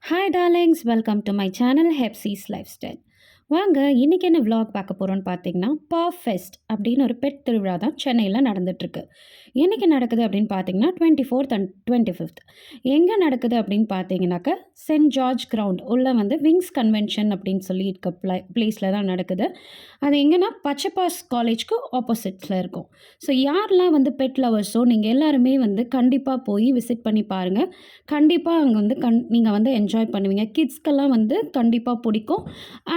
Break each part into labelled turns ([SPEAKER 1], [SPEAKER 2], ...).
[SPEAKER 1] Hi darlings, welcome to my channel Hepzi's lifestyle. வாங்க இன்றைக்கி என்ன vlog பார்க்க போகிறோன்னு பார்த்தீங்கன்னா, பா ஃபெஸ்ட் அப்படின்னு ஒரு பெட் திருவிழா தான் சென்னையில் நடந்துகிட்ருக்கு. என்றைக்கு நடக்குது அப்படின்னு பார்த்தீங்கன்னா 24th அண்ட் 25th. எங்கே நடக்குது அப்படின்னு பார்த்தீங்கன்னாக்கா சென்ட் ஜார்ஜ் கிரவுண்ட் உள்ள வந்து விங்ஸ் கன்வென்ஷன் அப்படின்னு சொல்லி இருக்க பிளேஸில் தான் நடக்குது. அது எங்கன்னா பச்சைப்பாஸ் காலேஜ்க்கு ஆப்போசிட்ஸில் இருக்கும். ஸோ யாரெல்லாம் வந்து பெட் லவர்ஸோ நீங்கள் எல்லாருமே வந்து கண்டிப்பாக போய் விசிட் பண்ணி பாருங்கள். கண்டிப்பாக அங்கே வந்து நீங்கள் வந்து என்ஜாய் பண்ணுவீங்க. கிட்ஸ்க்கெல்லாம் வந்து கண்டிப்பாக பிடிக்கும்.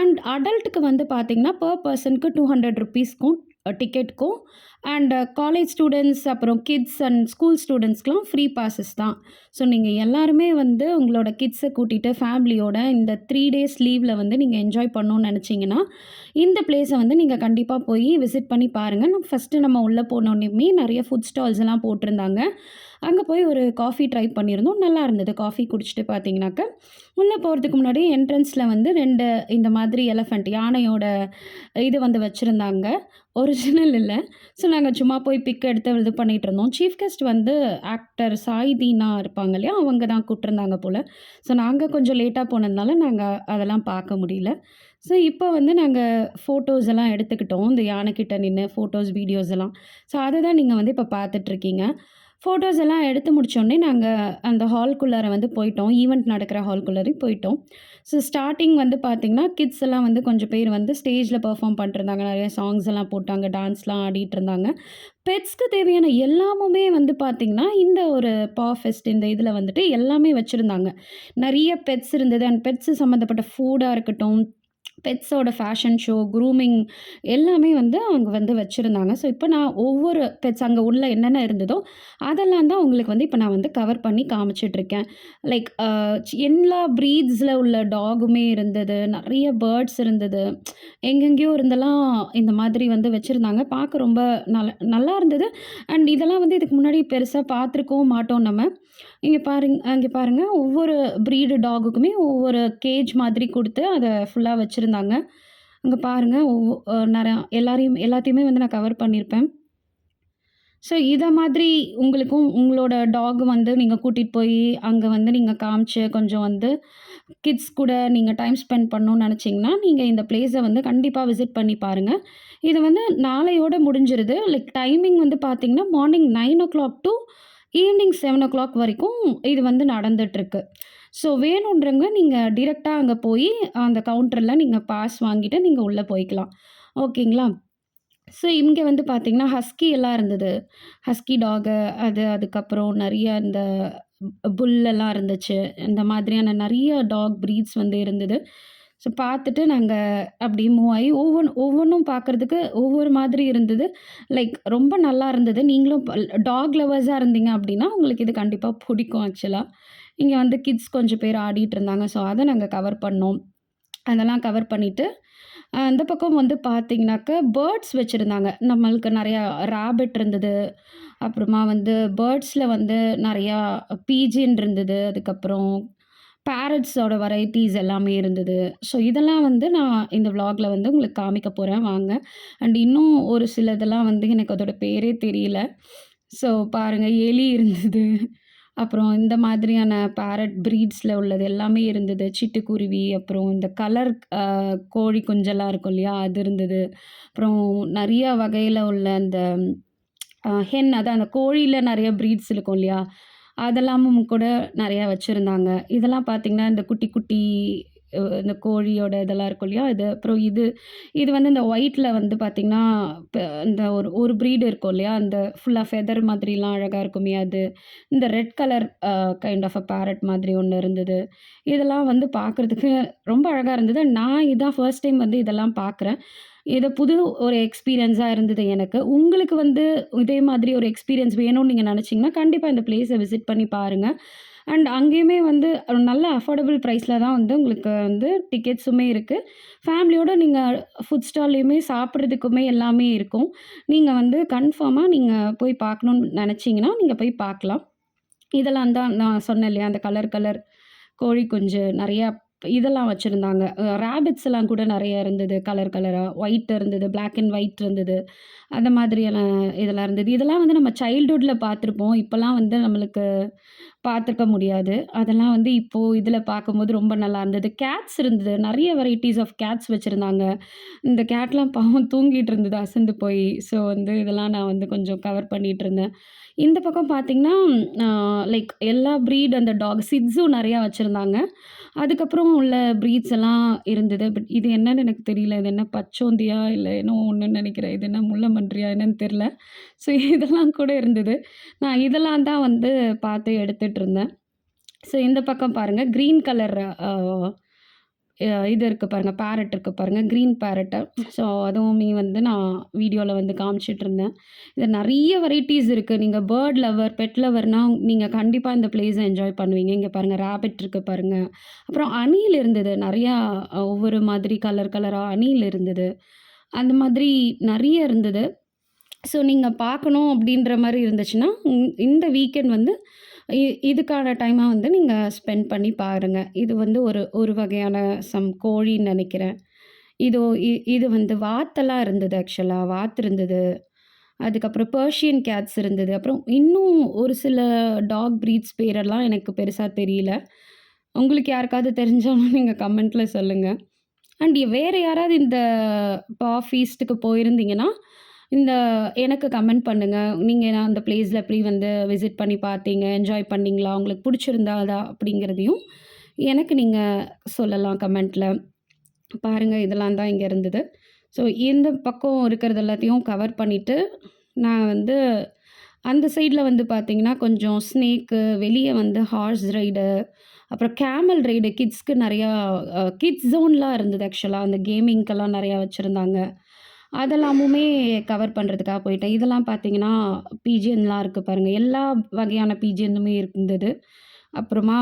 [SPEAKER 1] அண்ட் அடல்ட்டுக்கு வந்து பார்த்தீங்கன்னா பர் பர்சனுக்கு 200 ருப்பீஸ்க்கும் டிக்கெட்டுக்கும், அண்ட் காலேஜ் ஸ்டூடெண்ட்ஸ் அப்புறம் கிட்ஸ் அண்ட் ஸ்கூல் ஸ்டூடெண்ட்ஸ்க்கெலாம் ஃப்ரீ பாஸஸ் தான். ஸோ நீங்கள் எல்லாருமே வந்து உங்களோட கிட்ஸை கூட்டிகிட்டு ஃபேமிலியோட இந்த 3 டேஸ் லீவில் வந்து நீங்கள் என்ஜாய் பண்ணணும்னு நினச்சிங்கன்னா இந்த பிளேஸை வந்து நீங்கள் கண்டிப்பாக போய் விசிட் பண்ணி பாருங்கள். நம்ம உள்ளே போனோடனேயுமே நிறைய ஃபுட் ஸ்டால்ஸ் எல்லாம் போட்டிருந்தாங்க. அங்கே போய் ஒரு காஃபி ட்ரை பண்ணியிருந்தோம். நல்லா இருந்தது. காஃபி குடிச்சிட்டு பார்த்தீங்கன்னாக்கா உள்ளே போகிறதுக்கு முன்னாடி என்ட்ரன்ஸில் வந்து 2 இந்த மாதிரி எலஃபண்ட் யானையோட இது வந்து வச்சுருந்தாங்க. ஒரிஜினல் இல்லை. ஸோ நாங்கள் சும்மா போய் பிக் எடுத்து இது பண்ணிகிட்டு இருந்தோம். சீஃப் கெஸ்ட் வந்து ஆக்டர் சாய் தீனா இருப்பாங்க இல்லையா, அவங்க தான் கூப்பிட்ருந்தாங்க போல். ஸோ நாங்கள் கொஞ்சம் லேட்டாக போனதுனால நாங்கள் அதெல்லாம் பார்க்க முடியல. ஸோ இப்போ வந்து நாங்கள் ஃபோட்டோஸ் எல்லாம் எடுத்துக்கிட்டோம். இந்த யானைக்கிட்ட நின்று ஃபோட்டோஸ், வீடியோஸ் எல்லாம். ஸோ அதை தான் நீங்கள் வந்து இப்போ பார்த்துட்ருக்கீங்க. ஃபோட்டோஸ் எல்லாம் எடுத்து முடித்தோடனே நாங்கள் அந்த ஹால்குள்ளார வந்து போயிட்டோம். ஈவெண்ட் நடக்கிற ஹால்குள்ளாரையும் போயிட்டோம். ஸோ ஸ்டார்டிங் வந்து பார்த்திங்கன்னா கிட்ஸ் எல்லாம் வந்து கொஞ்சம் பேர் வந்து ஸ்டேஜில் பெர்ஃபார்ம் பண்ணிட்டுருந்தாங்க. நிறைய சாங்ஸ் எல்லாம் போட்டாங்க. டான்ஸ்லாம் ஆடிட்டு இருந்தாங்க. பெட்ஸ்க்கு தேவையான எல்லாமுமே வந்து பார்த்திங்கன்னா இந்த ஒரு பா ஃபெஸ்ட் இந்த இதில் வந்துட்டு எல்லாமே வச்சுருந்தாங்க. நிறைய பெட்ஸ் இருந்தது. அண்ட் பெட்ஸு சம்மந்தப்பட்ட ஃபுட்டாக இருக்கட்டும், பெட்ஸோட ஃபேஷன் ஷோ, க்ரூமிங் எல்லாமே வந்து அவங்க வந்து வச்சுருந்தாங்க. ஸோ இப்போ நான் ஒவ்வொரு பெட்ஸ் அங்கே உள்ள என்னென்ன இருந்ததோ அதெல்லாம் தான் உங்களுக்கு வந்து இப்போ நான் வந்து கவர் பண்ணி காமிச்சிட்ருக்கேன். லைக் எல்லா ப்ரீட்ஸில் உள்ள டாகுமே இருந்தது. நிறைய பேர்ட்ஸ் இருந்தது. எங்கெங்கேயோ இருந்தெல்லாம் இந்த மாதிரி வந்து வச்சுருந்தாங்க. பார்க்க ரொம்ப நல்லா இருந்தது. அண்ட் இதெல்லாம் வந்து இதுக்கு முன்னாடி பெருசாக பார்த்துருக்கவும் மாட்டோம் நம்ம. அங்கே பாருங்கள் ஒவ்வொரு ப்ரீடு டாகுக்குமே ஒவ்வொரு கேஜ் மாதிரி கொடுத்து அதை ஃபுல்லாக வச்சுருந்தாங்க. அங்கே பாருங்கள் எல்லாத்தையுமே வந்து நான் கவர் பண்ணியிருப்பேன். ஸோ இதை மாதிரி உங்களுக்கும் உங்களோட டாக் வந்து நீங்கள் கூட்டிகிட்டு போய் அங்கே வந்து நீங்கள் காமிச்சு கொஞ்சம் வந்து கிட்ஸ் கூட நீங்கள் டைம் ஸ்பெண்ட் பண்ணணும்னு நினச்சிங்கன்னா நீங்கள் இந்த பிளேஸை வந்து கண்டிப்பாக விசிட் பண்ணி பாருங்கள். இது வந்து நாளையோடு முடிஞ்சிருது. லைக் டைமிங் வந்து பார்த்திங்கன்னா மார்னிங் 9 to ஈவினிங் 7 வரைக்கும் இது வந்து நடந்துகிட்ருக்கு. ஸோ வேணுன்றவங்க நீங்கள் டிரெக்டாக அங்கே போய் அந்த கவுண்டரில் நீங்கள் பாஸ் வாங்கிட்டு நீங்கள் உள்ளே போய்க்கலாம். ஓகேங்களா? ஸோ இங்கே வந்து பார்த்திங்கன்னா ஹஸ்கி எல்லாம் இருந்தது. ஹஸ்கி டாகு அதுக்கப்புறம் நிறைய இந்த புல்லெல்லாம் இருந்துச்சு. இந்த மாதிரியான நிறைய டாக் ப்ரீட்ஸ் வந்து இருந்தது. ஸோ பார்த்துட்டு நாங்கள் அப்படி மூவ் ஆகி ஒவ்வொன்றும் பார்க்குறதுக்கு ஒவ்வொரு மாதிரி இருந்தது. லைக் ரொம்ப நல்லா இருந்தது. நீங்களும் டாக் லவர்ஸாக இருந்தீங்க அப்படின்னா உங்களுக்கு இது கண்டிப்பாக பிடிக்கும். ஆக்சுவலாக இங்கே வந்து கிட்ஸ் கொஞ்சம் பேர் ஆடிட்டு இருந்தாங்க. ஸோ அதை நாங்கள் கவர் பண்ணோம். அதெல்லாம் கவர் பண்ணிவிட்டு அந்த பக்கம் வந்து பார்த்திங்கனாக்கா பேர்ட்ஸ் வச்சுருந்தாங்க. நம்மளுக்கு நிறையா ராபிட் இருந்தது. அப்புறமா வந்து பேர்ட்ஸில் வந்து நிறையா பீஜின் இருந்தது. அதுக்கப்புறம் பேரட்ஸோட வெரைட்டிஸ் எல்லாமே இருந்தது. ஸோ இதெல்லாம் வந்து நான் இந்த விலாகில் வந்து உங்களுக்கு காமிக்க போகிறேன் வாங்க. அண்ட் இன்னும் ஒரு சிலதெல்லாம் வந்து எனக்கு அதோட பேரே தெரியல. ஸோ பாருங்கள், எலி இருந்தது. அப்புறம் இந்த மாதிரியான பேரட் ப்ரீட்ஸில் உள்ளது எல்லாமே இருந்தது. சிட்டுக்குருவி, அப்புறம் இந்த கலர் கோழி குஞ்செல்லாம் இருக்கும் இல்லையா, அது இருந்தது. அப்புறம் நிறைய வகையில் உள்ள அந்த ஹென், அதான் அந்த கோழியில் நிறைய ப்ரீட்ஸ் இருக்கும் இல்லையா, அதெல்லாமும் கூட நிறையா வச்சுருந்தாங்க. இதெல்லாம் பார்த்திங்கன்னா இந்த குட்டி குட்டி இந்த கோழியோட இதெல்லாம் இருக்கும் இல்லையா, அப்புறம் இது வந்து இந்த ஒயிட்டில் வந்து பார்த்திங்கன்னா இந்த ஒரு ப்ரீடு இருக்கும் இல்லையா, அந்த ஃபுல்லாக ஃபெதர் மாதிரிலாம் அழகாக இருக்குமே அது. இந்த red colour kind of a parrot மாதிரி ஒன்று இருந்தது. இதெல்லாம் வந்து பார்க்குறதுக்கு ரொம்ப அழகாக இருந்தது. நான் இதான் ஃபர்ஸ்ட் டைம் வந்து இதெல்லாம் பார்க்குறேன். இது புது ஒரு எக்ஸ்பீரியன்ஸாக இருந்தது எனக்கு. உங்களுக்கு வந்து இதே மாதிரி ஒரு எக்ஸ்பீரியன்ஸ் வேணும்னு நீங்கள் நினச்சிங்கன்னா கண்டிப்பாக இந்த பிளேஸை விசிட் பண்ணி பாருங்கள். அண்ட் அங்கேயுமே வந்து நல்ல அஃபோர்டபுள் ப்ரைஸில் தான் வந்து உங்களுக்கு வந்து டிக்கெட்ஸுமே இருக்குது. ஃபேமிலியோடு நீங்கள் ஃபுட் ஸ்டால்லையுமே சாப்பிட்றதுக்குமே எல்லாமே இருக்கும். நீங்கள் வந்து கன்ஃபார்மாக நீங்கள் போய் பார்க்கணுன்னு நினச்சிங்கன்னா நீங்கள் போய் பார்க்கலாம். இதெல்லாம் தான் நான் சொன்னேன் இல்லையா, அந்த கலர் கோழி குஞ்சு நிறையா இதெல்லாம் வச்சுருந்தாங்க. ரேபிட்ஸ் எல்லாம் கூட நிறைய இருந்தது. கலராக ஒயிட் இருந்தது, பிளாக் அண்ட் ஒயிட் இருந்தது. அந்த மாதிரியான இதெல்லாம் இருந்தது. இதெல்லாம் வந்து நம்ம சைல்ட்ஹுட்டில் பார்த்துருப்போம். இப்போலாம் வந்து நம்மளுக்கு பார்த்துருக்க முடியாது. அதெல்லாம் வந்து இப்போ இதில பார்க்கும்போது ரொம்ப நல்லா இருந்தது. கேட்ஸ் இருந்தது. நெறைய வெரைட்டீஸ் ஆஃப் கேட்ஸ் வச்சிருந்தாங்க. இந்த கேட்லாம் பாவம் தூங்கிட்டு இருந்தது அசந்து போய். ஸோ வந்து இதெல்லாம் நான் வந்து கொஞ்சம் கவர் பண்ணிட்டு இருந்தேன். இந்த பக்கம் பார்த்தீங்கன்னா, அ லைக் எல்லா ப்ரீட் அந்த டாக் சிட்ஸு நெறையா வச்சிருந்தாங்க. அதுக்கப்புறம் உள்ள ப்ரீட்ஸ் எல்லாம் இருந்தது. பட் இது என்னன்னு எனக்கு தெரியல. இது என்ன பச்சோந்தியா? இல்ல என்னமோ ஒண்ணுன்னு நெனைக்கிறேன். இது என்ன முள்ளம்பன்றியா? என்னன்னு தெரியல. ஸோ இதெல்லாம் கூட இருந்தது. நான் இதெல்லாம் தான் வந்து பார்த்து எடுத்துட்டுருந்தேன். ஸோ இந்த பக்கம் பாருங்க கிரீன் கலர் அ இது இருக்கு பாருங்க. பேரட் இருக்கு பாருங்க. கிரீன் பேரட்டு. ஸோ அதுவுமே வந்து நான் வீடியோல வந்து காமிச்சிட்டுருந்தேன். இது நெறைய வெரைட்டீஸ் இருக்கு. நீங்க பேர்ட் லவர், பெட் லவர்னா நீங்க கண்டிப்பா இந்த பிளேஸ என்ஜாய் பண்ணுவீங்க. இங்க பாருங்க ராபிட் இருக்கு பாருங்க. அப்புறம் அணில் இருந்தது. நெறையா ஒவ்வொரு மாதிரி கலர் கலரா அணில் இருந்தது. அந்த மாதிரி நெறைய இருந்தது. ஸோ நீங்க பார்க்கணும் அப்படின்ற மாரி இருந்துச்சுன்னா, இந்த வீக்கெண்ட் வந்து இதுக்கான டைமா வந்து நீங்க ஸ்பெண்ட் பண்ணி பாருங்க. இது வந்து ஒரு ஒரு வகையான கோழின்னு நெனைக்கிறேன். இதோ இது வந்து வாத்தெல்லாம் இருந்தது ஆக்சுவலா. வாத்து இருந்தது. அதுக்கப்புறம் பெர்ஷியன் கேட்ஸ் இருந்தது. அப்புறம் இன்னும் ஒரு சில டாக் ப்ரீட்ஸ் பேரெல்லாம் எனக்கு பெருசா தெரியல. உங்களுக்கு யாருக்காவது தெரிஞ்சாலும் நீங்க கமெண்ட்ல சொல்லுங்க. அண்ட் வேற யாராவது இந்த ஃபீஸ்ட்டுக்கு போயிருந்தீங்கன்னா, இந்த எனக்கு கமெண்ட் பண்ணுங்க. நீங்க அந்த பிளேஸ்ல எப்படி வந்து விசிட் பண்ணி பார்த்தீங்க? என்ஜாய் பண்ணீங்களா? உங்களுக்கு புடிச்சிருந்ததா? அப்படிங்கிறதையும் எனக்கு நீங்க சொல்லலாம் கமெண்ட்ல. பாருங்க இதெல்லாம் தான் இங்க இருந்தது. ஸோ இந்த பக்கம் இருக்கிறது எல்லாத்தையும் கவர் பண்ணிட்டு, நான் வந்து அந்த சைட்ல வந்து பார்த்தீங்கன்னா, கொஞ்சம் ஸ்னேக்கு, வெளிய வந்து ஹார்ஸ் ரைடு, அப்புறம் கேமல் ரைடு கிட்ஸ்க்கு நெறையா கிட்ஸ் ஜோன்லாம் இருந்தது ஆக்சுவலா. அந்த கேமிங்க்கெல்லாம் நெறையா வச்சிருந்தாங்க. அதெல்லாமுமே கவர் பண்றதுக்காக போயிட்டேன். இதெல்லாம் பார்த்தீங்கன்னா, பீஜியன்லாம் இருக்கு பாருங்க. எல்லா வகையான பீஜியனுமே இருந்தது. அப்புறமா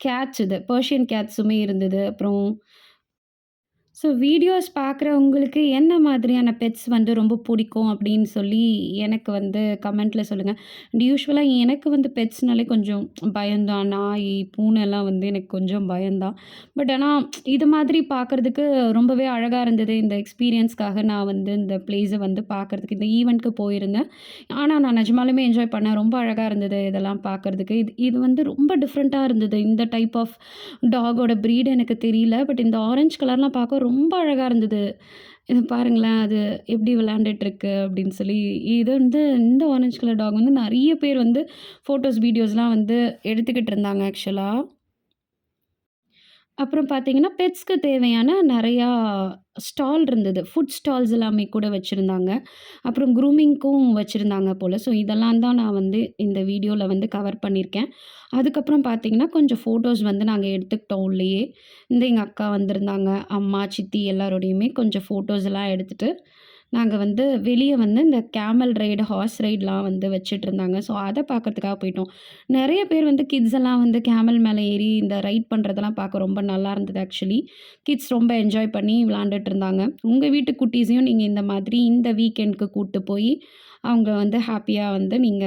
[SPEAKER 1] கேட்ஸ் இது பெர்ஷியன் கேட்ஸுமே இருந்தது. அப்புறம் ஸோ வீடியோஸ் பார்க்குறவங்களுக்கு என்ன மாதிரியான பெட்ஸ் வந்து ரொம்ப பிடிக்கும் அப்படின்னு சொல்லி எனக்கு வந்து கமெண்ட்ல சொல்லுங்க. யூசுவலா எனக்கு வந்து பெட்ஸ்னாலே கொஞ்சம் பயம்தான். நாய், பூனைலாம் வந்து எனக்கு கொஞ்சம் பயம்தான். பட் ஆனா இது மாதிரி பார்க்குறதுக்கு ரொம்பவே அழகா இருந்தது. இந்த எக்ஸ்பீரியன்ஸ்க்காக நான் வந்து இந்த பிளேஸ வந்து பார்க்குறதுக்கு இந்த ஈவென்ட்க்கு போயிருந்தேன். ஆனா நான் நிஜமாலுமே என்ஜாய் பண்ணேன். ரொம்ப அழகா இருந்தது இதெல்லாம் பார்க்குறதுக்கு. இது இது வந்து ரொம்ப டிஃப்ரெண்ட்டா இருந்தது. இந்த டைப் ஆஃப் டாகோட ப்ரீட் எனக்கு தெரியல. பட் இந்த ஆரஞ்ச் கலர்லாம் பார்க்க ரொம்ப அழகா இருந்தது. இது பாருங்களேன், அது எப்படி விளையாண்டுட்டுருக்கு அப்படின்னு சொல்லி. இது வந்து இந்த ஆரஞ்ச் கலர் டாக் வந்து நெறைய பேர் வந்து ஃபோட்டோஸ், வீடியோஸ்லாம் வந்து எடுத்துக்கிட்டு இருந்தாங்க ஆக்சுவலா. அப்புறம் பார்த்தீங்கன்னா, பெட்ஸ்க்கு தேவையான நெறையா ஸ்டால் இருந்தது. ஃபுட் ஸ்டால்ஸ் எல்லாமே கூட வச்சிருந்தாங்க. அப்புறம் க்ரூமிங்க்கும் வச்சிருந்தாங்க போல. ஸோ இதெல்லாம் தான் நான் வந்து இந்த வீடியோல வந்து கவர் பண்ணியிருக்கேன். அதுக்கப்புறம் பார்த்தீங்கன்னா, கொஞ்சம் ஃபோட்டோஸ் வந்து நாங்க எடுத்துக்கிட்டோம் உள்ளயே. எங்க அக்கா வந்திருந்தாங்க. அம்மா, சித்தி எல்லாரோடையுமே கொஞ்சம் ஃபோட்டோஸ்லாம் எடுத்துட்டு நாங்க வந்து வெளிய வந்து இந்த கேமல் ரைடு, ஹார்ஸ் ரைட்லாம் வந்து வச்சுட்ருந்தாங்க. ஸோ, அத பார்க்கறதுக்காக போயிட்டோம். நெறைய பேர் வந்து கிட்ஸ் எல்லாம் வந்து கேமல் மேல ஏறி இந்த ரைட் பண்றதெல்லாம் பார்க்க ரொம்ப நல்லா இருந்தது ஆக்சுவலி. கிட்ஸ் ரொம்ப என்ஜாய் பண்ணி விளையாண்டுட்டு இருந்தாங்க. உங்க வீட்டு குட்டீஸையும் நீங்க இந்த மாதிரி இந்த வீக்கெண்டுக்கு கூட்டு போய், அவங்க வந்து ஹேப்பியா வந்து நீங்க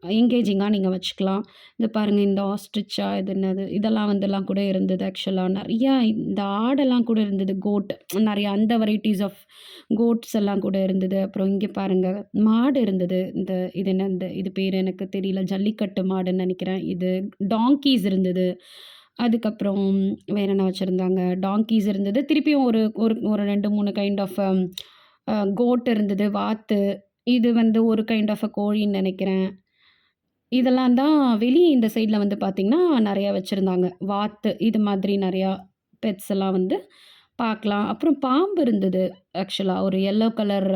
[SPEAKER 1] என்கேஜிங்கா நீங்க வச்சுக்கலாம். இது பாருங்க இந்த ஆஸ்ட்ரிச்சா இது என்னது? இதெல்லாம் வந்துலாம் கூட இருந்தது ஆக்சுவலா. நெறையா இந்த ஆடெல்லாம் கூட இருந்தது. கோட் நெறைய அந்த வெரைட்டீஸ் ஆஃப் கோட்ஸ் எல்லாம் கூட இருந்தது. அப்புறம் இங்க பாருங்க மாடு இருந்தது. இது என்ன இது பேரு எனக்கு தெரியல. ஜல்லிக்கட்டு மாடுன்னு நெனைக்கிறேன். இது டாங்கீஸ் இருந்தது. அதுக்கப்புறம் வேற என்ன வச்சிருந்தாங்க? டாங்கீஸ் இருந்தது. திருப்பியும் ஒரு ஒரு ஒரு 2, 3 கைண்ட் ஆஃப் கோட் இருந்தது. வாத்து. இது வந்து ஒரு கைண்ட் ஆஃப் கோழின்னு நெனைக்கிறேன். இதெல்லாம் தான் வெளிய இந்த சைட்ல வந்து பார்த்தீங்கன்னா, நெறையா வச்சிருந்தாங்க. வாத்து இது மாதிரி நெறையா பெட்ஸ் எல்லாம் வந்து பார்க்கலாம். அப்புறம் பாம்பு இருந்தது. ஆக்சுவலா ஒரு எல்லோ கலர்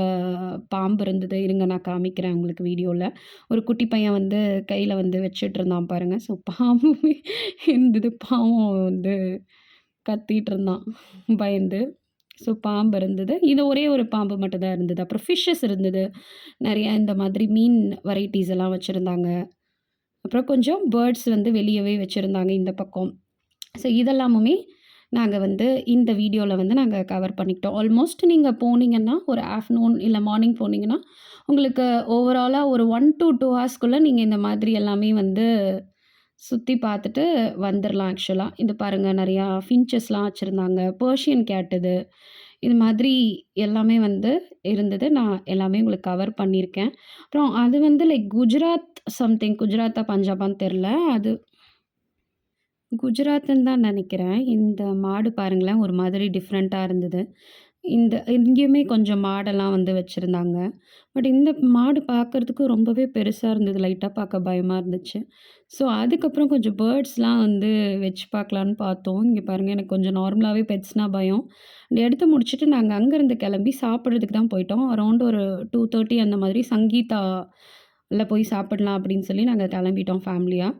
[SPEAKER 1] பாம்பு இருந்தது. இருங்க நான் காமிக்கிறேன் உங்களுக்கு வீடியோல. ஒரு குட்டி பையன் வந்து கையில வந்து வச்சுட்ருந்தான் பாருங்க. ஸோ பாம்புமே இருந்தது. பாவம் வந்து கத்திட்டு இருந்தான் பயந்து. ஸோ பாம்பு இருந்தது. இது ஒரே ஒரு பாம்பு மட்டும் தான் இருந்தது. அப்புறம் ஃபிஷ்ஷஸ் இருந்தது. நெறையா இந்த மாதிரி மீன் வெரைட்டீஸ் எல்லாம் வச்சிருந்தாங்க. அப்புறம் கொஞ்சம் பேர்ட்ஸ் வந்து வெளியவே வச்சிருந்தாங்க இந்த பக்கம். ஸோ இதெல்லாமுமே நாங்க வந்து இந்த வீடியோல வந்து நாங்க கவர் பண்ணிக்கிட்டோம். ஆல்மோஸ்ட் நீங்க போனீங்கன்னா, ஒரு ஆஃப்டர்நூன் இல்ல மார்னிங் போனீங்கன்னா, உங்களுக்கு ஓவராலா ஒரு 1 டூ 2 ஹார்ஸ்க்குள்ள நீங்க இந்த மாதிரி எல்லாமே வந்து சுத்தி பார்த்துட்டு வந்துரலாம் ஆக்சுவலா. இது பாருங்க நெறையா ஃபின்ச்சஸ்லாம் வச்சிருந்தாங்க. பெர்ஷியன் கேட் இது. இது மாதிரி எல்லாமே வந்து இருந்தது. நான் எல்லாமே உங்களுக்கு கவர் பண்ணியிருக்கேன். அப்புறம் அது வந்து லைக் குஜராத் சம்திங் குஜராத்தா, பஞ்சாபான்னு தெர்ல. அது குஜராத்துன்னு தான் நெனைக்கிறேன். இந்த மாடு பாருங்களேன், ஒரு மாதிரி டிஃப்ரெண்ட்டா இருந்தது. இங்கேயுமே கொஞ்சம் மாடெல்லாம் வந்து வச்சிருந்தாங்க. பட் இந்த மாடு பார்க்கறதுக்கு ரொம்பவே பெருசா இருந்தது. லைட்டா பார்க்க பயமா இருந்துச்சு. ஸோ, அதுக்கப்புறம் கொஞ்சம் பேர்ட்ஸ்லாம் வந்து வச்சு பார்க்கலான்னு பார்த்தோம். இங்க பாருங்க எனக்கு கொஞ்சம் நார்மலாவே பெட்ஸ்னா பயம். எடுத்து முடிச்சுட்டு நாங்க அங்கருந்து கிளம்பி சாப்பிடுறதுக்கு தான் போயிட்டோம். அரவுண்ட் ஒரு 2:30 அந்த மாதிரி சங்கீதால போய் சாப்பிடலாம் அப்படின்னு சொல்லி நாங்க கிளம்பிட்டோம் ஃபேமிலியா.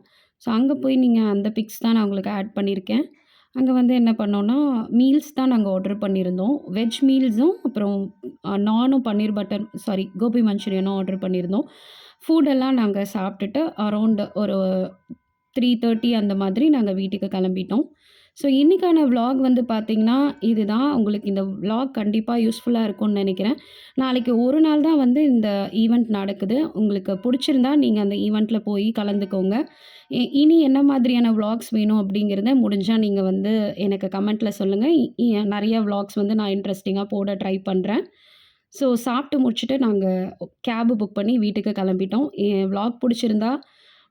[SPEAKER 1] ஸோ, அங்க போய் நீங்க அந்த பிக்ஸ் தான் நான் உங்களுக்கு ஆட் பண்ணியிருக்கேன். அங்க வந்து என்ன பண்ணோம்னா, மீல்ஸ் தான் நாங்க ஆர்டர் பண்ணியிருந்தோம். வெஜ் மீல்ஸும் அப்புறம் நானும் பன்னீர் பட்டர் சாரி கோபி மஞ்சூரியனும் ஆர்டர் பண்ணியிருந்தோம். ஃபுட்டெல்லாம் நாங்க சாப்பிட்டுட்டு அரவுண்ட் ஒரு 3:30 அந்த மாதிரி நாங்க வீட்டுக்கு கிளம்பிட்டோம். ஸோ, இன்னைக்கான விளாக் வந்து பார்த்தீங்கன்னா, இதுதான். உங்களுக்கு இந்த விளாக் கண்டிப்பா யூஸ்ஃபுல்லா இருக்கும்னு நெனைக்கிறேன். நாளைக்கு ஒரு நாள் தான் வந்து இந்த ஈவென்ட் நடக்குது. உங்களுக்கு புடிச்சிருந்தா நீங்க அந்த ஈவென்ட்ல போய் கலந்துக்கோங்க. இனி என்ன மாதிரியான விளாக்ஸ் வேணும் அப்படிங்கிறத முடிஞ்சா நீங்க வந்து எனக்கு கமெண்ட்ல சொல்லுங்க. நெறைய விளாக்ஸ் வந்து நான் இன்ட்ரஸ்டிங்கா போட ட்ரை பண்றேன். ஸோ, சாப்பிட்டு முடிச்சுட்டு நாங்க கேப் புக் பண்ணி வீட்டுக்கு கிளம்பிட்டோம். என் விளாக் புடிச்சிருந்தா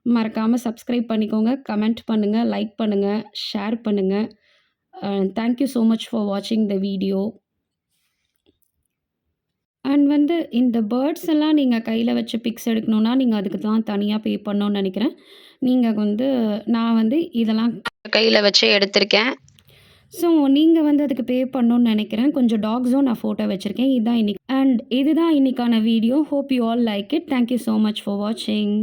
[SPEAKER 1] மறக்காம சப்ஸ்கிரைப் பண்ணிக்கோங்க. கமெண்ட் பண்ணுங்க, லைக் பண்ணுங்க, ஷேர் பண்ணுங்க. Thank you so much for வாட்சிங் த வீடியோ. அண்ட் வந்து இந்த பேர்ட்ஸ் எல்லாம் நீங்க கையில வச்சு பிக்ஸ் எடுக்கணும்னா, நீங்க அதுக்கு தான் தனியா பே பண்ணணும்னு நெனைக்கிறேன். நீங்க வந்து நான் வந்து இதெல்லாம் கையில வச்சு எடுத்திருக்கேன். ஸோ, நீங்க வந்து அதுக்கு பே பண்ணணும்னு நெனைக்கிறேன். கொஞ்சம் டாக்ஸும் நான் ஃபோட்டோ வச்சிருக்கேன். இதுதான் இன்னைக்கான video. Hope you all like it. Thank you so much for வாட்சிங்.